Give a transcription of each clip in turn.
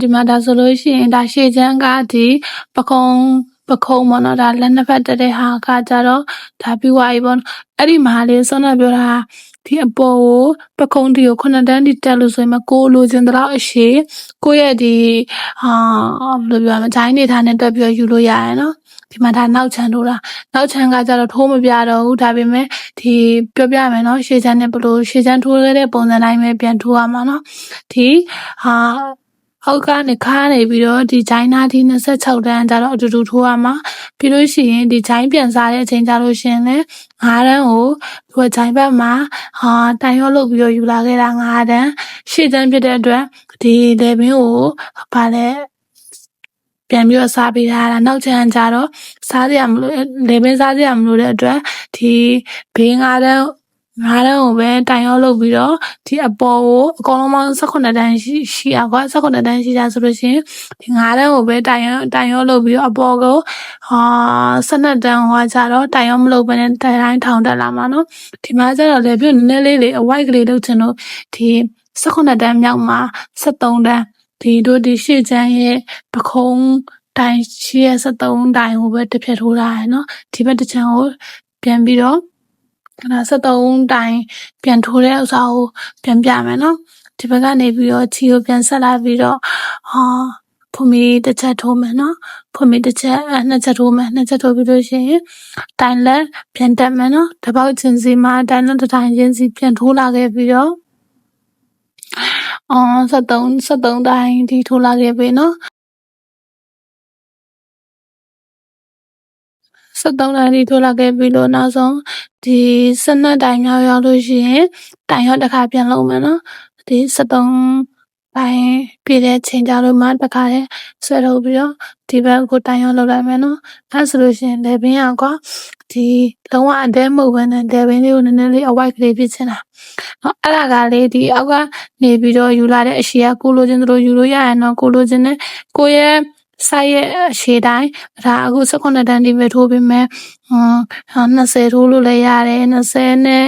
ဒီမှာဒါဆိုလို့ရှိရင်ဒါရှေ့ချမ်းကဒီပခုံးပေါ့နော်ဒါလက်နှစ်ဖက်တက်တဲ့ဟာကကြတော့ဒါပြီးသွားပြီပေါ့နော်အဲ့ဒီမှာလေးစောနပြောတာဒီအပေါ်ကိုပခုံးဒီကို9တန်းဒီတက်လို့ဆိုရင်မကိုလိုချင်တော့အရှိကိုရဲ့ဒီဘယ်လိုပြောမလဲဂျိုင်းနေထားနဲ့တက်ပြီးယူလို့ရရနော်ဒီမှာဒါနောက်ချမ်းထိုးတာနောက်ချမ်းကကြတော့ထိုးမပြတော့ဘူးဒါပေမဲ့ဒီပြောပြမယ်နော်ရှေ့ချမ်းနဲ့ဘလို့ရှေ့ချမ်းထိုးတဲ့ပုံစံတိုင်းပဲပြန်ထိုးရမှာနော်ဒီအောက်ကနေခါနေပြီးတော့ဒီဂျိုင်းနာဒီ26တန်းကျတော့အတူတူထိုးရမှာပြီးလို့ရှိရင်ဒီဂျိုင်းပြန်စားတဲ့အချိန်ကျလို့ရှိရင်လည်း9တန်းကိုသူကဂျိုင်းဘက်မှာတိုင်ရောလုပ်ပြီးတော့ယူလာခဲ့တာ9တန်းရှေ့တန်းဖြစ်တဲ့အတွက်ဒီလေဘင်းကိုဗာလဲပြန်ပြီးတော့စားပေးထားတာနောက်ချမ်းကျတော့စားရမလို့လေဘင်းစားရမလို့တဲ့အတွက်ဒီဘေး9တန်းကိုပဲတိုင်ရောလုပ်ပြီးတော့ဒီအပေါ်ကိုအကောင်လုံးပေါင်း18တန်းရှိอ่ะကွာ18တန်းရှိတာဆိုလို့ရှိရင်ဒီ9တန်းကိုပဲတိုင်ရောလုပ်ပြီးတော့အပေါ်ကို12တန်းဟောကြတော့တိုင်ရောမလုပ်ဘဲနဲ့တိုင်းထောင်တက်လာမှာနော်ဒီမှာကျတော့လေပြုတ်နည်းနည်းလေးအဝိုက်ကလေးလုပ်ချင်လို့ဒီ18တန်းမြောက်မှာ73တန်းဒီတို့ဒီရှေ့ချမ်းရဲ့ပခုံးတိုင်ရှိရဲ့73တိုင်ကိုပဲတစ်ဖြတ်ထိုးထားရယ်နော်ဒီဘက်တစ်ချမ်းကိုပြန်ပြီးတော့ဒါ73တိုင်ပြန်ထိုးတဲ့ဥစ္စာကိုပြန်ပြမယ်နော်ဒီဘက်ကနေပြီးတော့ချီကိုပြန်ဆက်လာပြီးတော့ဖွမီတစ်ချက်ထိုးမယ်နော်ဖွမီတစ်ချက်နှစ်ချက်ထိုးမယ်နှစ်ချက်ထိုးပြီးလို့ရှိရင်တိုင်လက်ပြန်တက်မယ်နော်တပေါက်ချင်းစီမှာတိုင်လက်တစ်တိုင်ချင်းစီပြန်ထိုးလာခဲ့ပြီးတော့73တိုင်ဒီထိုးလာခဲ့ပြီနော်73တိုင်ဒီထိုးလာခဲ့ပြီလို့နောက်ဆုံးဒီ12တိုင်မြောက်ရောက်လို့ရှိရင်တိုင်ရောတစ်ခါပြန်လုံးမယ်နော်ဒီ73တိုင်ပြည့်တဲ့ချိန်ကြလို့မှတစ်ခါတည်းဆွဲထုတ်ပြီးတော့ဒီဘက်ကိုတိုင်ရောလောက်လိုက်မယ်နော်အဲဆိုလို့ရှိရင်လေဘင်းကကွာဒီလုံးဝအတဲမဟုတ်ဘဲနဲ့လေဘင်းလေးကိုနည်းနည်းလေးအဝိုက်ကလေးဖြစ်ချင်တာနော်အဲ့ဒါကလေးဒီအောက်ကနေပြီးတော့ယူလာတဲ့အရှိကကိုလိုချင်တို့ယူလို့ရရနော်ကိုလိုချင်တဲ့ကိုရဲ့ဆိုင်ရဲ့အရှိတိုင်းဒါအခု18တန်းဒီပဲထိုးပေးမယ်20ထိုးလို့လည်းရတယ်20နဲ့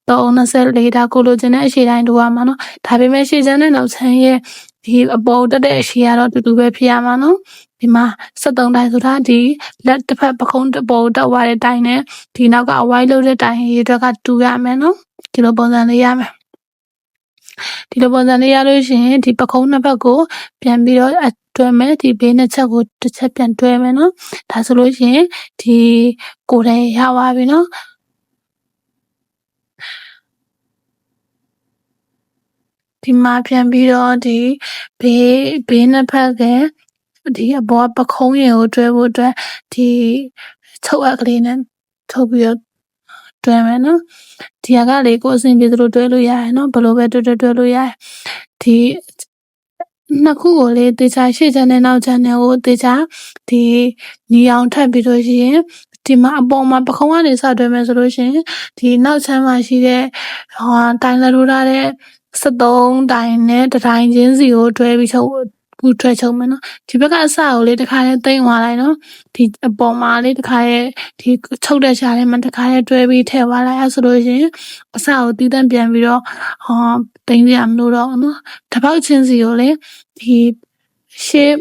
24ဒါကိုလိုချင်တဲ့အရှိတိုင်းထိုးရမှာနော်ဒါပေမဲ့ရှေ့ချမ်းနဲ့နောက်ချမ်းရဲ့ဒီအပေါ်တက်တဲ့အရှိကတော့တူတူပဲဖြစ်ရမှာနော်ဒီမှာ73တိုင်ဆိုတာဒီလက်တစ်ဖက်ပခုံးတစ်ပေါ်တက်သွားတဲ့တိုင်နဲ့ဒီနောက်ကအဝိုင်းလို့တဲ့တိုင်ရေအတွက်ကတူရမယ်နော်ဒီလိုပုံစံလေးရမယ်ဒီလိုပုံစံလေးရလို့ရှိရင်ဒီပခုံးနှစ်ဖက်ကိုပြန်ပြီးတော့တွဲမယ်ဒီဘေးနှစ်ချက်ကိုတစ်ချက်ပြန်တွဲမယ်နော်ဒါဆိုလို့ရှိရင်ဒီကိုယ်တိုင်ရပါပြီနော်ဒီမှာပြန်ပြီးတော့ဒီဘေးနှစ်ဖက်ကဒီအပေါ်ပခုံးရည်ကိုတွဲဖို့အတွက်ဒီချုပ်အပ်ကလေးနဲ့ထုတ်ပြီးတော့တွဲမယ်နော်ဒီကလေးကိုအစဉ်ပြေသလိုတွဲလို့ရတယ်နော်ဘယ်လိုပဲတွဲလို့ရတယ်ဒီနှစ်ခုကိုလေတေချာရှေ့ချမ်းနဲ့နောက်ချမ်းနဲ့ကိုတေချာဒီညီအောင်ထပ်ပြီးလို့ရှိရင်ဒီမှာအပေါ်မှာပခုံးကနေစတွဲမယ်ဆိုလို့ရှိရင်ဒီနောက်ချမ်းမှာရှိတဲ့တိုင်လက်ထိုးထားတဲ့73တိုင်နဲ့တစ်တိုင်ချင်းစီကိုတွဲပြီးချုပ်မယ်နော်ဒီဘက်ကအစကိုလေတစ်ခါလေးသိမ့်သွားလိုက်နော်ဒီအပေါ်မှာလေတစ်ခါလေးဒီချုပ်တဲ့ရှားလေးမှာတစ်ခါလေးတွဲပြီးထည့်သွားလိုက်အဲဆိုလို့ရှိရင်အစကိုတီးတန့်ပြန်ပြီးတော့သိမ့်ရမလို့တော့နော်တပေါက်ချင်းစီကိုလေဒီရှေ့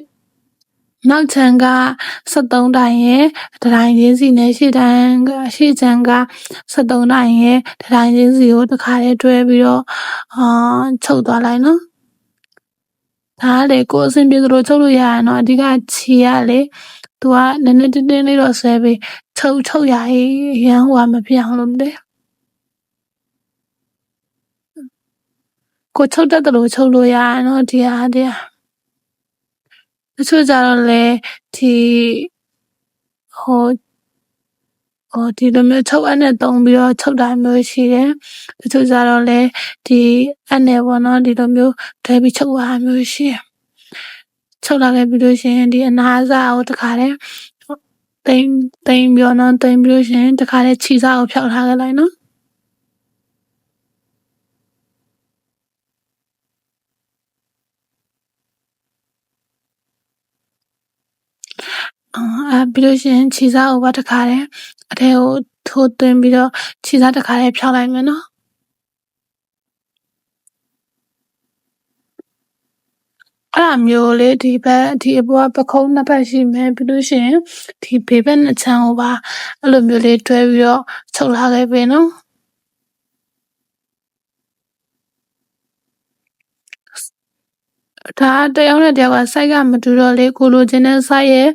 နောက်ချမ်းက73တိုင်ရဲ့တိုင်ချင်းစီနဲ့ရှေ့ချမ်းက73တိုင်ရဲ့တိုင်ချင်းစီကိုတစ်ခါလေးတွဲပြီးတော့ချုပ်သွားလိုက်နော်ဒါကလေကိုအဆင်ပြေသလိုချုပ်လို့ရရနော်အဓိကခြေရလေသူကနည်းနည်းတင်းလေးတော့ဆွဲပြီးချုပ်ရရန်ဟိုမဖြစ်အောင်လို့လေကိုချုပ်တတ်တယ်လို့ချုပ်လို့ရရနော်ဒီဟာတချို့ကြတော့လေဒီဒီလိုမျိုးချုပ်အပ်နဲ့တုံးပြီးတော့ချုပ်တာမျိုးရှိတယ်တချို့ကြတော့လေဒီအပ်နဲ့ပေါ့နော်ဒီလိုမျိုးဒဲပြီးချုပ်ရတာမျိုးရှိတယ်ချုပ်လာခဲ့ပြီးလို့ရှိရင်ဒီအနားစားကိုတခါတည်းတိမ်ပြီးတော့နော်တိမ်ပြီးလို့ရှိရင်တခါတည်းခြေစားကိုဖျောက်ထားခဲ့လိုက်နော်ပြီးလို့ရှိရင်ခြေစားကိုပါတခါတည်းအထဲကိုထိုးသွင်းပြီးတော့ခြေစားတခါတည်းဖျောက်လိုက်မယ်နော် အဲ့ဒါမျိုးလေဒီဘက်ဒီအပေါ်ကပခုံးနှစ်ဖက်ရှိမယ်ပြီးလို့ရှိရင်ဒီဘေးဘက်နှစ်ချမ်းကိုပါအဲ့လိုမျိုးလေးတွဲပြီးတော့ချုပ်လာခဲ့ပြီနော်ဒါတယောက်နဲ့တယောက်က size ကမတူတော့လေကိုလိုချင်တဲ့ size ရဲ့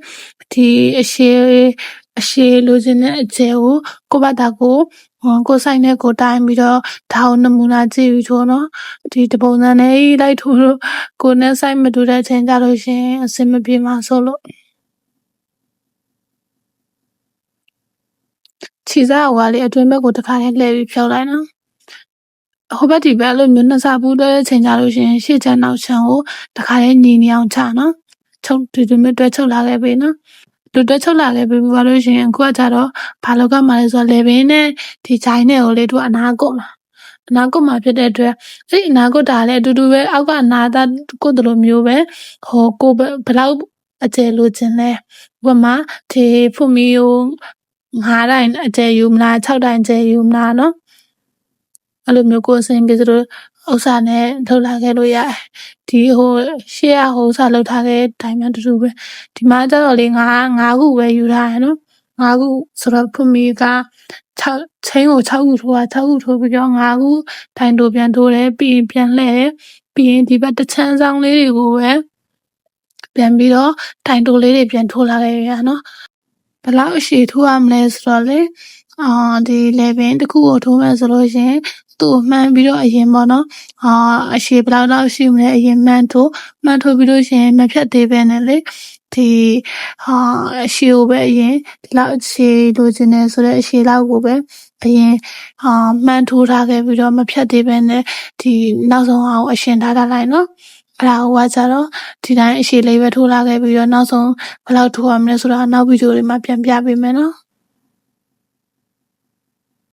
ဒီအရှည်လိုချင်တဲ့အကျယ်ကိုကိုယ့်ဘာသာကိုကိုယ်ဆိုင်နဲ့ကိုတိုင်းပြီးတော့ဒါကိုနမူနာကြည့်ပြီးထိုးနော်ဒီတပုံစံနဲ့လိုက်ထိုးလို့ကိုယ်နဲ့ size မတူတဲ့အချိန်ကြလို့ရှရင်အဆင်မပြေမှာဆိုလို့ခြေစားဟိုကလေအတွင်းဘက်ကိုတစ်ခါလေးလှည့်ပြီးဖြုတ်လိုက်နော်ဟိုဘက်ဒီဘက်အဲ့လိုမျိုးနှစ်စားပူးတွဲချိန်ကြလို့ရှရင်ရှေ့ချမ်းနောက်ချမ်းကိုတစ်ခါလေးညီနေအောင်ချနော်ချုပ်ဒီမျိုးတွဲချုပ်လာခဲ့ပြီနော်လူတွဲချုပ်လာခဲ့ပြီဘာလို့ရှရင်အခုကကြတော့ဘာလောက်ကမှလဲဆိုတော့လေဘင်းနဲ့ဒီဂျိုင်းနဲ့ကိုလေသူကအနာကုတ်မှာဖြစ်တဲ့အတွက်အဲ့အနာကုတ်တာလည်းအတူတူပဲအောက်ကအနာသားကုတ်တယ်လို့မျိုးပဲဟိုကိုဘလောက်အကျယ်လိုချင်လဲဥပမာဒီဖုမီကို9တိုင်းအကျယ်ယူမလား6တိုင်းအကျယ်ယူမလားနော်အဲ့လိုမျိုးကိုယ်အစဉ်ပြေစလို့ဥစ္စာနဲ့ထုတ်လာခဲ့လို့ရတယ်ဒီဟိုရှေ့ကဟိုဥစ္စာလောက်ထားတဲ့တိုင်းမှတူတူပဲဒီမှာကျတော့လေ9ခုပဲယူထားရနော်9ခုဆိုတော့ဖုမီက6ချင်းကို6ခုထိုးတာ6ခုထိုးပြီးတော့9ခုထိုင်တိုးပြန်ထိုးတယ်ပြီးရင်ပြန်လှည့်တယ်ပြီးရင်ဒီဘက်တစ်ချမ်းဆောင်လေးတွေကိုပဲပြန်ပြီးတော့ထိုင်တိုးလေးတွေပြန်ထိုးလာခဲ့ရနော်ဘယ်လောက်အရှည်ထိုးရမလဲဆိုတော့လေဒီလေပင်တစ်ခုကိုထိုးမယ်ဆိုလို့ရှင်သူ့မှန်းပြီးတော့အရင်ပေါ့နော်အရှည်ဘယ်လောက်ရှိမလဲအရင်မှန်းထိုးပြီးလို့ရှင်မဖြတ်သေးပဲနဲ့လေဒီအရှည်ကိုပဲအရင်ဒီလောက်အရှည်လိုချင်တယ်ဆိုတော့အရှည်လောက်ကိုပဲအရင်မှန်းထိုးထားခဲ့ပြီးတော့မဖြတ်သေးပဲနဲ့ဒီနောက်ဆုံးအောင်အရှင်ထားလိုက်နော်အဲ့ဒါဟိုကကြတော့ဒီတိုင်းအရှည်လေးပဲထိုးလာခဲ့ပြီးတော့နောက်ဆုံးဘယ်လောက်ထိုးရမလဲဆိုတော့နောက်ဗီဒီယိုလေးမှာပြန်ပြပေးမယ်နော်